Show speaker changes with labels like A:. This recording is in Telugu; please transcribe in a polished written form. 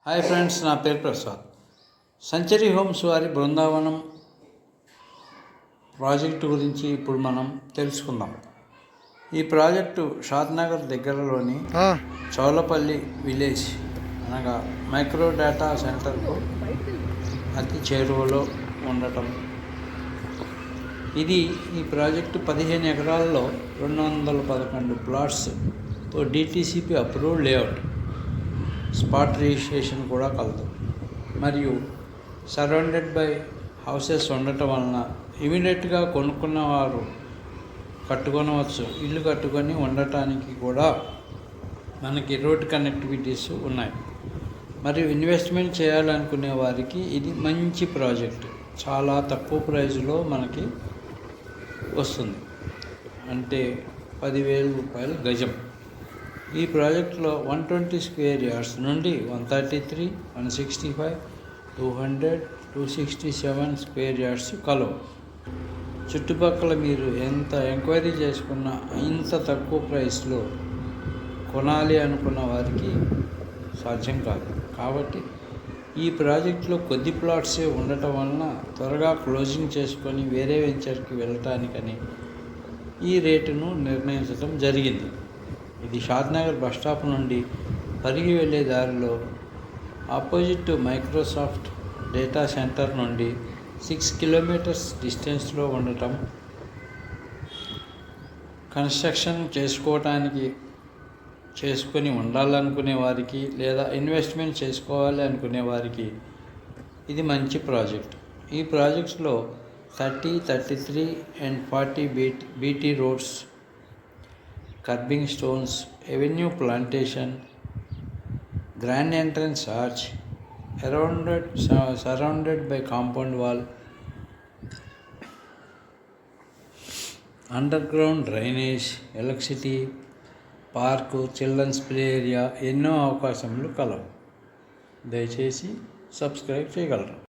A: హాయ్ ఫ్రెండ్స్, నా పేరు ప్రసాద్. సెంచరీ హోమ్స్ వారి బృందావనం ప్రాజెక్టు గురించి ఇప్పుడు మనం తెలుసుకుందాం. ఈ ప్రాజెక్టు షాద్నగర్ దగ్గరలోని చౌలపల్లి విలేజ్ అనగా మైక్రో డేటా సెంటర్కు అతి చేరువలో ఉండటం. ఈ ప్రాజెక్టు 15 ఎకరాల్లో 211 ప్లాట్స్తో DTCP approved layout, spot registration కూడా కలదు. మరియు సరౌండెడ్ బై హౌసెస్ ఉండటం వలన ఇమీడియట్గా కొనుక్కున్నవారు కట్టుకొనవచ్చు. ఇల్లు కట్టుకొని ఉండటానికి కూడా మనకి రోడ్ కనెక్టివిటీస్ ఉన్నాయి. మరియు ఇన్వెస్ట్మెంట్ చేయాలనుకునే వారికి ఇది మంచి ప్రాజెక్ట్. చాలా తక్కువ ప్రైజ్లో మనకి వస్తుంది, అంటే 10,000 రూపాయలు గజం. ఈ ప్రాజెక్టులో 120 స్క్వేర్ యార్డ్స్ నుండి 133, 165, 200, 267 స్క్వేర్ యార్డ్స్ కలవు. చుట్టుపక్కల మీరు ఎంత ఎంక్వైరీ చేసుకున్నా ఇంత తక్కువ ప్రైస్లో కొనాలి అనుకున్న వారికి సాధ్యం కాదు. కాబట్టి ఈ ప్రాజెక్టులో కొద్ది ప్లాట్సే ఉండటం వలన త్వరగా క్లోజింగ్ చేసుకొని వేరే వెంచర్కి వెళ్ళటానికని ఈ రేటును నిర్ణయించడం జరిగింది. ఇది షాద్నగర్ బస్టాప్ నుండి పరిగి వెళ్ళే దారిలో ఆపోజిట్ మైక్రోసాఫ్ట్ డేటా సెంటర్ నుండి 6 కిలోమీటర్స్ డిస్టెన్స్లో ఉండటం. కన్స్ట్రక్షన్ చేసుకొని ఉండాలనుకునే వారికి లేదా ఇన్వెస్ట్మెంట్ చేసుకోవాలి అనుకునే వారికి ఇది మంచి ప్రాజెక్ట్. ఈ ప్రాజెక్ట్స్లో 30, 33 and 40 BT roads, kerbing stones, avenue plantation, grand entrance arch, surrounded by compound wall, underground drainage, electricity, park, children's play area, ఎన్నో అవకాశములు కలవు. దయచేసి సబ్స్క్రైబ్ చేయగలరు.